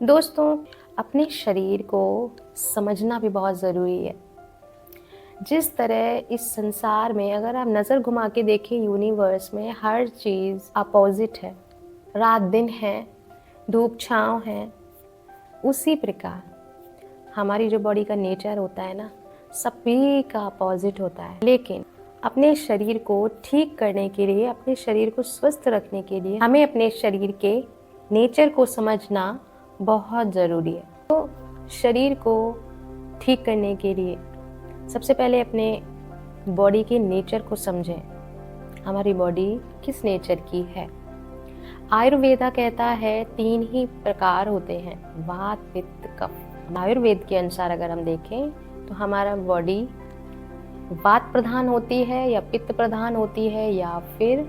दोस्तों, अपने शरीर को समझना भी बहुत ज़रूरी है। जिस तरह इस संसार में अगर आप नज़र घुमा के देखें, यूनिवर्स में हर चीज़ अपोजिट है। रात दिन है, धूप छाँव है। उसी प्रकार हमारी जो बॉडी का नेचर होता है ना, सभी का अपोजिट होता है। लेकिन अपने शरीर को ठीक करने के लिए, अपने शरीर को स्वस्थ रखने के लिए हमें अपने शरीर के नेचर को समझना बहुत ज़रूरी है। तो शरीर को ठीक करने के लिए सबसे पहले अपने बॉडी के नेचर को समझें। हमारी बॉडी किस नेचर की है? आयुर्वेदा कहता है 3 ही प्रकार होते हैं, वात, पित्त, कफ। आयुर्वेद के अनुसार अगर हम देखें तो हमारा बॉडी वात प्रधान होती है या पित्त प्रधान होती है या फिर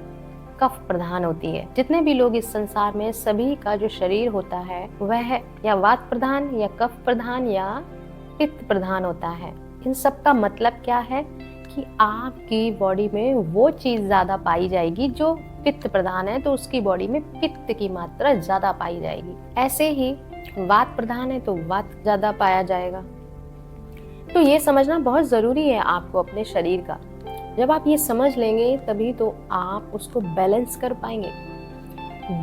कफ प्रधान होती है। जितने भी लोग इस संसार में, सभी का जो शरीर होता है वह या वात प्रधान या कफ प्रधान या पित्त प्रधान होता है। इन सब का मतलब क्या है कि आपकी बॉडी में वो चीज़ ज़्यादा पाई जाएगी जो पित्त प्रधान है, तो उसकी बॉडी में पित्त की मात्रा ज़्यादा पाई जाएगी। ऐसे ही वात प्रधान है तो वात ज़्यादा पाया जाएगा। तो ये समझना बहुत ज़रूरी है आपको अपने शरीर का। जब आप ये समझ लेंगे तभी तो आप उसको बैलेंस कर पाएंगे।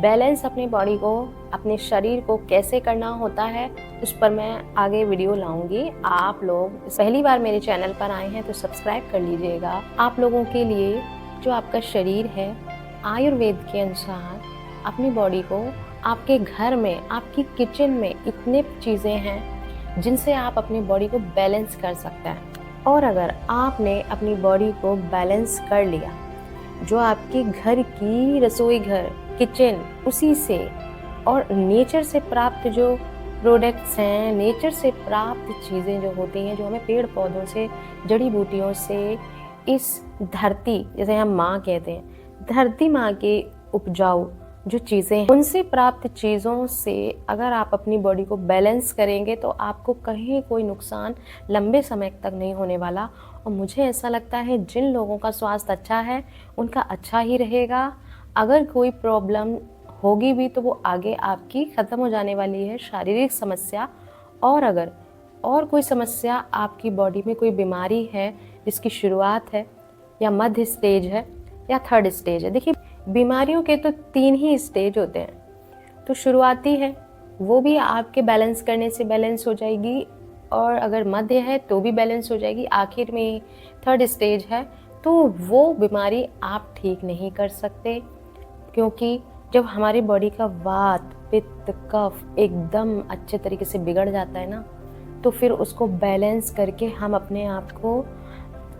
बैलेंस अपनी बॉडी को, अपने शरीर को कैसे करना होता है, उस पर मैं आगे वीडियो लाऊंगी। आप लोग पहली बार मेरे चैनल पर आए हैं तो सब्सक्राइब कर लीजिएगा। आप लोगों के लिए जो आपका शरीर है, आयुर्वेद के अनुसार अपनी बॉडी को, आपके घर में, आपकी किचन में इतने चीज़ें हैं जिनसे आप अपनी बॉडी को बैलेंस कर सकते हैं। और अगर आपने अपनी बॉडी को बैलेंस कर लिया, जो आपके घर की रसोई घर, किचन, उसी से और नेचर से प्राप्त जो प्रोडक्ट्स हैं, नेचर से प्राप्त चीज़ें जो होती हैं, जो हमें पेड़ पौधों से, जड़ी बूटियों से, इस धरती, जैसे हम माँ कहते हैं, धरती माँ के उपजाऊ जो चीज़ें हैं, उनसे प्राप्त चीज़ों से अगर आप अपनी बॉडी को बैलेंस करेंगे तो आपको कहीं कोई नुकसान लंबे समय तक नहीं होने वाला। और मुझे ऐसा लगता है जिन लोगों का स्वास्थ्य अच्छा है उनका अच्छा ही रहेगा। अगर कोई प्रॉब्लम होगी भी तो वो आगे आपकी ख़त्म हो जाने वाली है, शारीरिक समस्या। और अगर और कोई समस्या, आपकी बॉडी में कोई बीमारी है जिसकी शुरुआत है या मध्य स्टेज है या थर्ड स्टेज है। देखिए, बीमारियों के तो 3 ही स्टेज होते हैं। तो शुरुआती है, वो भी आपके बैलेंस करने से बैलेंस हो जाएगी, और अगर मध्य है तो भी बैलेंस हो जाएगी। आखिर में थर्ड स्टेज है तो वो बीमारी आप ठीक नहीं कर सकते, क्योंकि जब हमारी बॉडी का वात, पित्त, कफ एकदम अच्छे तरीके से बिगड़ जाता है ना, तो फिर उसको बैलेंस करके हम अपने आप को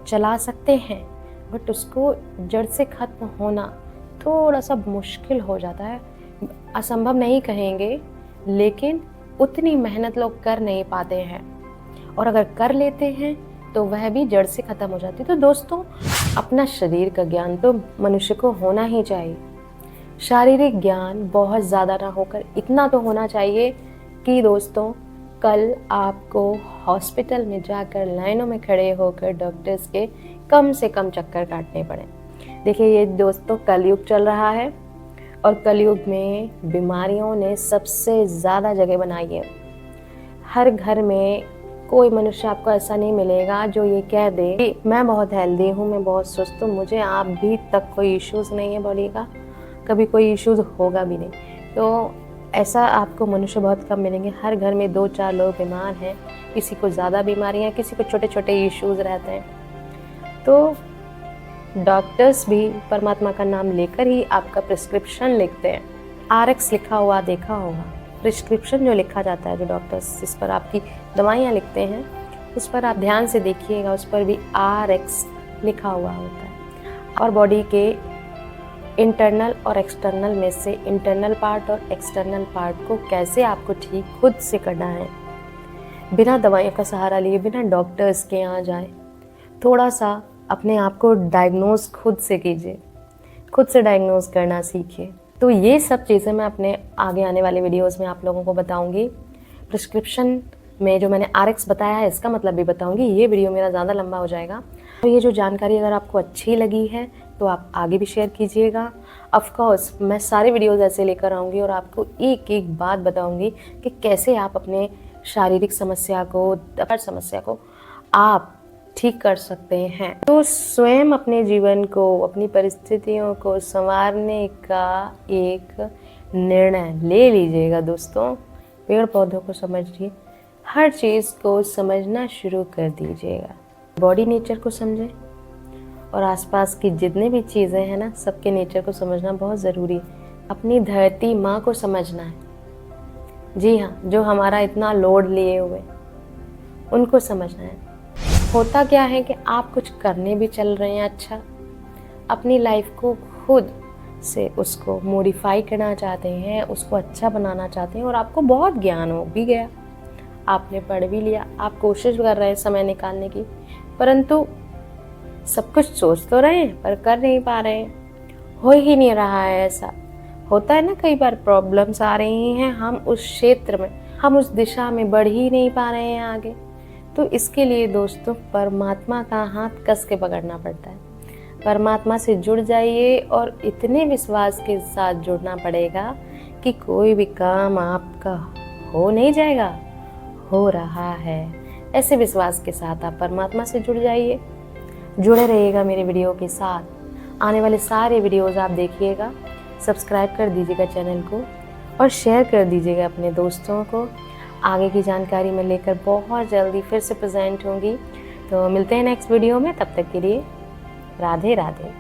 चला सकते हैं। बट उसको जड़ से खत्म होना थोड़ा सा मुश्किल हो जाता है। असंभव नहीं कहेंगे, लेकिन उतनी मेहनत लोग कर नहीं पाते हैं, और अगर कर लेते हैं तो वह भी जड़ से ख़त्म हो जाती है। तो दोस्तों, अपना शरीर का ज्ञान तो मनुष्य को होना ही चाहिए। शारीरिक ज्ञान बहुत ज़्यादा ना होकर इतना तो होना चाहिए कि दोस्तों, कल आपको हॉस्पिटल में जाकर लाइनों में खड़े होकर डॉक्टर्स के कम से कम चक्कर काटने पड़े। देखिए, ये दोस्तों कलयुग चल रहा है, और कलयुग में बीमारियों ने सबसे ज़्यादा जगह बनाई है। हर घर में कोई मनुष्य आपको ऐसा नहीं मिलेगा जो ये कह दे कि मैं बहुत हेल्दी हूँ, मैं बहुत स्वस्थ हूँ, मुझे अभी तक कोई इश्यूज़ नहीं है बॉडी का, कभी कोई इश्यूज़ होगा भी नहीं। तो ऐसा आपको मनुष्य बहुत कम मिलेंगे। हर घर में 2-4 लोग बीमार हैं, किसी को ज़्यादा बीमारियाँ, किसी को छोटे छोटे इश्यूज़ रहते हैं। तो डॉक्टर्स भी परमात्मा का नाम लेकर ही आपका प्रिस्क्रिप्शन लिखते हैं। RX लिखा हुआ देखा होगा, प्रिस्क्रिप्शन जो लिखा जाता है, जो डॉक्टर्स जिस पर आपकी दवाइयाँ लिखते हैं, उस पर आप ध्यान से देखिएगा, उस पर भी RX लिखा हुआ होता है। और बॉडी के इंटरनल और एक्सटर्नल में से इंटरनल पार्ट और एक्सटर्नल पार्ट को कैसे आपको ठीक खुद से करना है, बिना दवाइयों का सहारा लिए, बिना डॉक्टर्स के यहाँ जाए। थोड़ा सा अपने आप को डायग्नोज खुद से कीजिए, खुद से डायग्नोज करना सीखिए। तो ये सब चीज़ें मैं अपने आगे आने वाले वीडियोस में आप लोगों को बताऊंगी। प्रिस्क्रिप्शन में जो मैंने RX बताया है, इसका मतलब भी बताऊंगी। ये वीडियो मेरा ज़्यादा लंबा हो जाएगा। तो ये जो जानकारी अगर आपको अच्छी लगी है तो आप आगे भी शेयर कीजिएगा। ऑफ कोर्स मैं सारे वीडियोज़ ऐसे लेकर आऊँगी और आपको एक एक बात बताऊँगी कि कैसे आप अपने शारीरिक समस्या को, हर समस्या को आप ठीक कर सकते हैं। तो स्वयं अपने जीवन को, अपनी परिस्थितियों को संवारने का एक निर्णय ले लीजिएगा दोस्तों। पेड़ पौधों को समझिए, हर चीज़ को समझना शुरू कर दीजिएगा। बॉडी नेचर को समझें और आसपास की जितनी भी चीज़ें हैं ना, सबके नेचर को समझना बहुत ज़रूरी है। अपनी धरती माँ को समझना है, जी हाँ, जो हमारा इतना लोड लिए हुए, उनको समझना है। होता क्या है कि आप कुछ करने भी चल रहे हैं अच्छा, अपनी लाइफ को खुद से उसको मॉडिफाई करना चाहते हैं, उसको अच्छा बनाना चाहते हैं और आपको बहुत ज्ञान हो भी गया, आपने पढ़ भी लिया, आप कोशिश कर रहे हैं समय निकालने की, परंतु सब कुछ सोच तो रहे हैं पर कर नहीं पा रहे हैं, हो ही नहीं रहा है। ऐसा होता है ना, कई बार प्रॉब्लम्स आ रही हैं, हम उस क्षेत्र में, हम उस दिशा में बढ़ ही नहीं पा रहे हैं आगे। तो इसके लिए दोस्तों परमात्मा का हाथ कस के पकड़ना पड़ता है। परमात्मा से जुड़ जाइए और इतने विश्वास के साथ जुड़ना पड़ेगा कि कोई भी काम आपका हो नहीं जाएगा, हो रहा है। ऐसे विश्वास के साथ आप परमात्मा से जुड़ जाइए, जुड़े रहिएगा मेरे वीडियो के साथ। आने वाले सारे वीडियोस आप देखिएगा, सब्सक्राइब कर दीजिएगा चैनल को और शेयर कर दीजिएगा अपने दोस्तों को। आगे की जानकारी मैं लेकर बहुत जल्दी फिर से प्रेजेंट होंगी। तो मिलते हैं नेक्स्ट वीडियो में, तब तक के लिए राधे राधे।